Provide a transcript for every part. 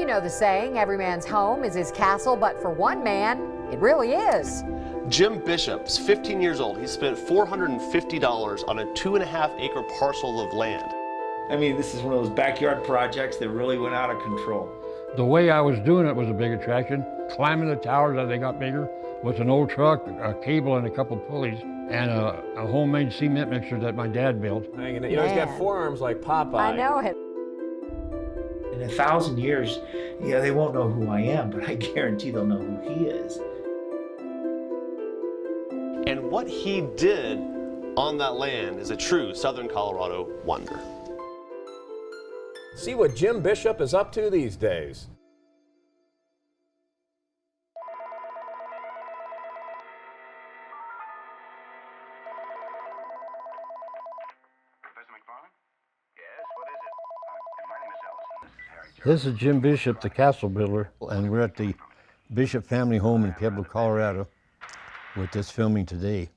You know the saying, every man's home is his castle, but for one man, it really is. Jim Bishop's 15 years old. He spent $450 on a 2.5-acre parcel of land. I mean, this is one of those backyard projects that really went out of control. The way I was doing it was a big attraction. Climbing the towers as they got bigger with an old truck, a cable and a couple pulleys, and a homemade cement mixer that my dad built. You know, he's got forearms like Popeye. I know it. In 1,000 years, yeah, they won't know who I am, but I guarantee they'll know who he is. And what he did on that land is a true Southern Colorado wonder. See what Jim Bishop is up to these days. This is Jim Bishop, the castle builder, and we're at the Bishop family home in Pueblo, Colorado, with this filming today.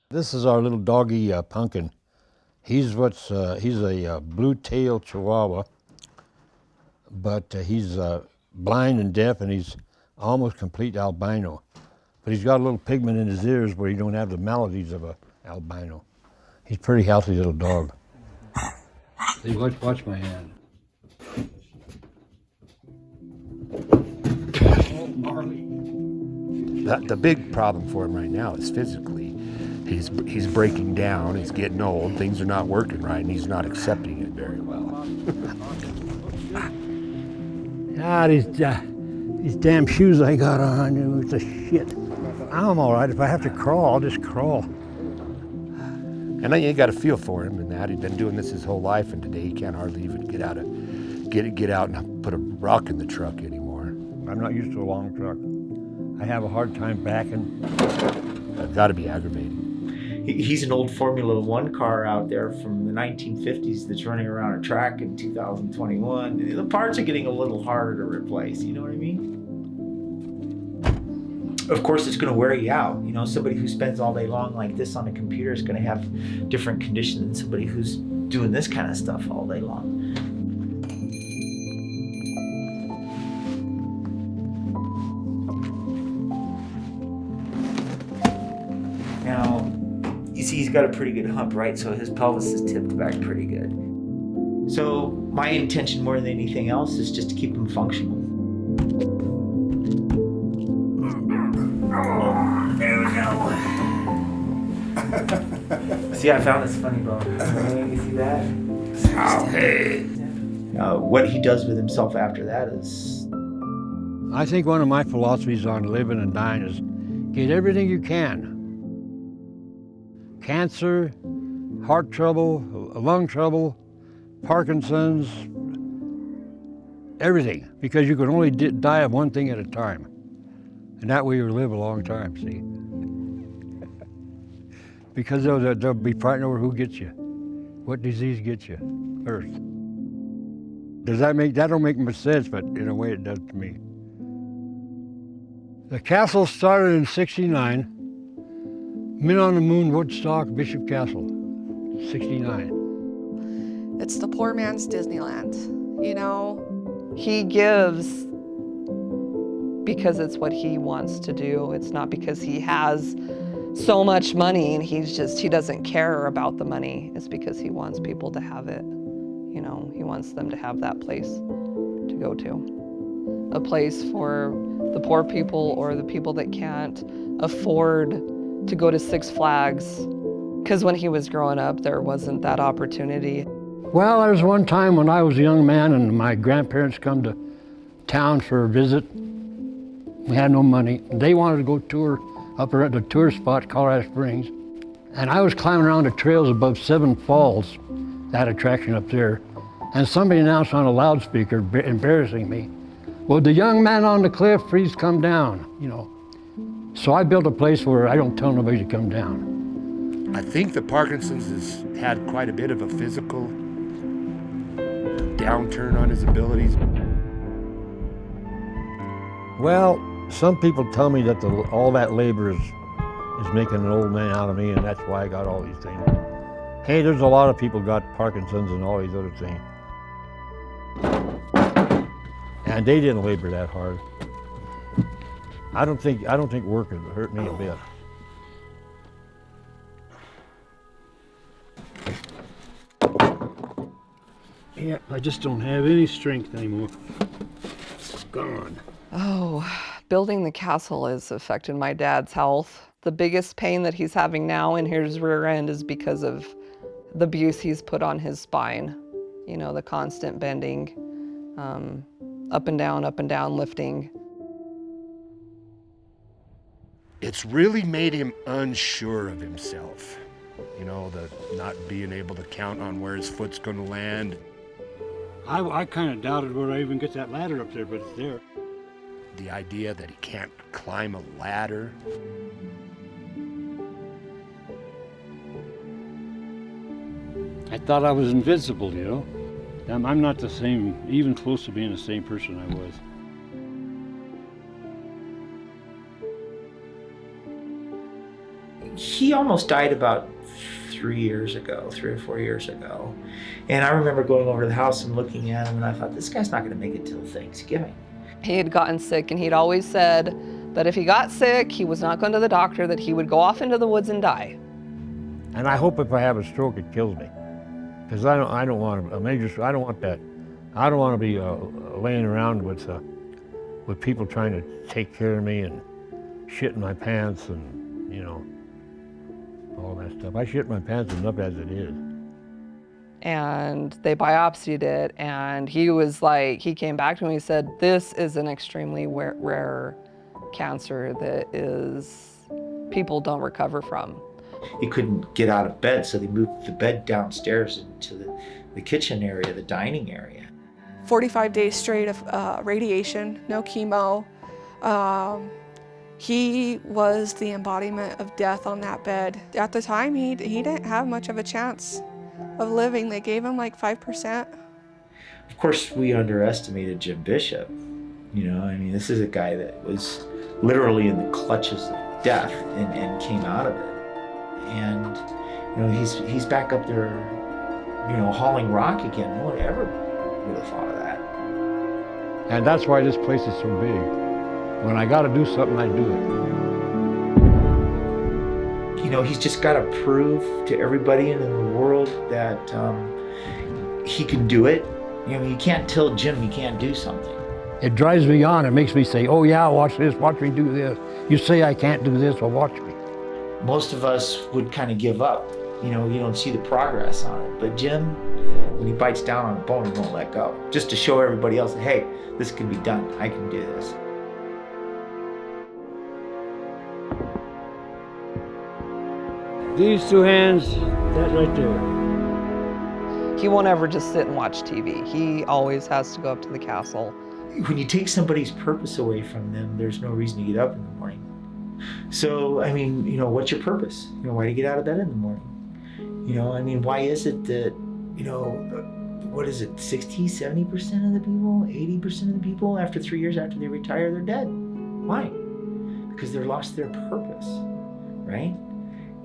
This is our little doggy Pumpkin. He's a blue-tailed Chihuahua, but he's blind and deaf, and he's almost complete albino. But he's got a little pigment in his ears where you don't have the maladies of an albino. He's a pretty healthy little dog. See, watch my hand. The big problem for him right now is physically. He's breaking down, he's getting old, things are not working right, and he's not accepting it very well. These damn shoes I got on, it's a shit. I'm all right. If I have to crawl, I'll just crawl. And you got to feel for him in that. He's been doing this his whole life, and today he can't hardly even get out and put a rock in the truck anymore. I'm not used to a long truck. I have a hard time backing. That's got to be aggravating. He's an old Formula One car out there from the 1950s that's running around a track in 2021. The parts are getting a little harder to replace, you know what I mean? Of course, it's going to wear you out. You know, somebody who spends all day long like this on a computer is going to have different conditions than somebody who's doing this kind of stuff all day long. Now, you see he's got a pretty good hump, right? So his pelvis is tipped back pretty good. So my intention more than anything else is just to keep him functional. Oh, there we go. See, I found this funny bone. You see that? Oh, hey. What he does with himself after that is... I think one of my philosophies on living and dying is get everything you can. Cancer, heart trouble, lung trouble, Parkinson's, everything, because you can only die of one thing at a time. And that way you live a long time, see? Because they'll be fighting over who gets you, what disease gets you first. That don't make much sense, but in a way it does to me. The castle started in '69. Men on the Moon, Woodstock, Bishop Castle, '69. It's the poor man's Disneyland, you know? He gives because it's what he wants to do. It's not because he has so much money and he doesn't care about the money. It's because he wants people to have it. You know, he wants them to have that place to go to. A place for the poor people or the people that can't afford to go to Six Flags, because when he was growing up, there wasn't that opportunity. Well, there was one time when I was a young man and my grandparents come to town for a visit. We had no money. They wanted to go tour up at the tour spot, Colorado Springs. And I was climbing around the trails above Seven Falls, that attraction up there. And somebody announced on a loudspeaker, embarrassing me, "Would the young man on the cliff please come down?" You know. So I built a place where I don't tell nobody to come down. I think the Parkinson's has had quite a bit of a physical downturn on his abilities. Well, some people tell me that all that labor is making an old man out of me, and that's why I got all these things. Hey, there's a lot of people got Parkinson's and all these other things. And they didn't labor that hard. I don't think work would hurt me a bit. Yeah, I just don't have any strength anymore. It's gone. Oh, building the castle has affected my dad's health. The biggest pain that he's having now in his rear end is because of the abuse he's put on his spine. You know, the constant bending, up and down, lifting. It's really made him unsure of himself. You know, the not being able to count on where his foot's going to land. I kind of doubted whether I even get that ladder up there, but it's there. The idea that he can't climb a ladder. I thought I was invincible, you know. I'm not the same, even close to being the same person I was. He almost died about 3 or 4 years ago. And I remember going over to the house and looking at him, and I thought, this guy's not gonna make it till Thanksgiving. He had gotten sick, and he'd always said that if he got sick, he was not going to the doctor, that he would go off into the woods and die. And I hope if I have a stroke, it kills me. Because I don't want a major, I don't want that. I don't want to be laying around with people trying to take care of me and shit in my pants and, you know, all that stuff. I shit my pants enough as it is. And they biopsied it, and he was like, he came back to me and he said, this is an extremely rare cancer that people don't recover from. He couldn't get out of bed, so they moved the bed downstairs into the kitchen area, the dining area. 45 days straight of radiation, no chemo. He was the embodiment of death on that bed. At the time, he didn't have much of a chance of living. They gave him like 5%. Of course, we underestimated Jim Bishop. You know, I mean, this is a guy that was literally in the clutches of death and came out of it. And, you know, he's back up there, you know, hauling rock again. No one ever would have thought of that. And that's why this place is so big. When I gotta do something, I do it. You know, he's just got to prove to everybody in the world that he can do it. You know, you can't tell Jim he can't do something. It drives me on. It makes me say, oh yeah, watch this, watch me do this. You say I can't do this, well watch me. Most of us would kind of give up. You know, you don't see the progress on it. But Jim, when he bites down on a bone, he won't let go. Just to show everybody else that, hey, this can be done. I can do this. These two hands, that right there. He won't ever just sit and watch TV. He always has to go up to the castle. When you take somebody's purpose away from them, there's no reason to get up in the morning. So, I mean, you know, what's your purpose? You know, why do you get out of bed in the morning? You know, I mean, why is it that, you know, what is it, 60, 70% of the people, 80% of the people, after 3 years after they retire, they're dead? Why? Because they lost their purpose, right?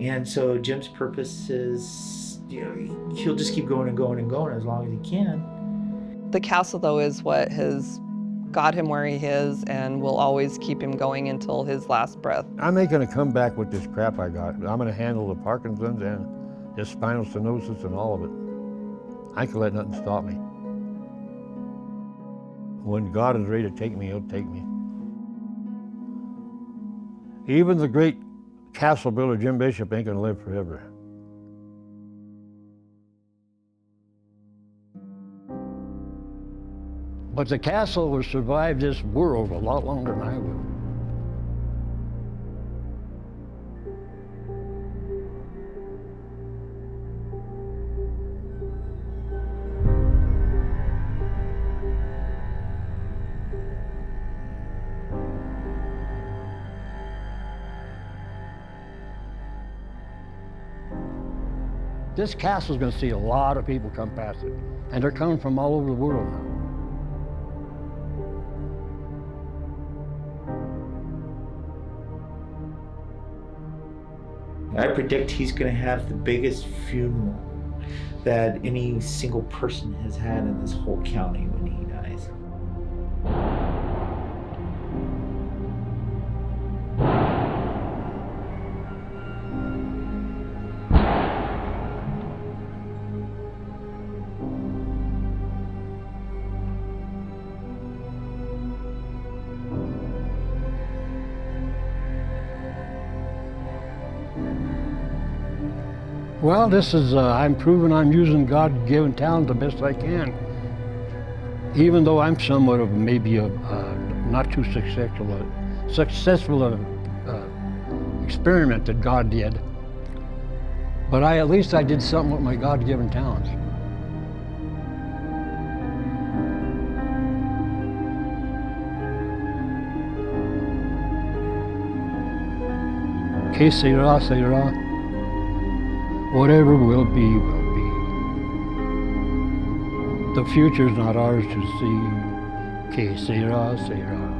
And so Jim's purpose is, you know, he'll just keep going and going and going as long as he can. The castle, though, is what has got him where he is and will always keep him going until his last breath. I'm not gonna come back with this crap I got. I'm gonna handle the Parkinson's and the spinal stenosis and all of it. I can let nothing stop me. When God is ready to take me, he'll take me. Even the great castle builder Jim Bishop ain't gonna live forever. But the castle will survive this world a lot longer than I will. This castle's gonna see a lot of people come past it, and they're coming from all over the world now. I predict he's going to have the biggest funeral that any single person has had in this whole county when he dies. Well, this is, I'm proving I'm using God-given talent the best I can. Even though I'm somewhat of maybe a not too successful experiment that God did. But at least I did something with my God-given talents. Que sera, sera. Whatever will be, will be. The future's not ours to see. Que sera, sera.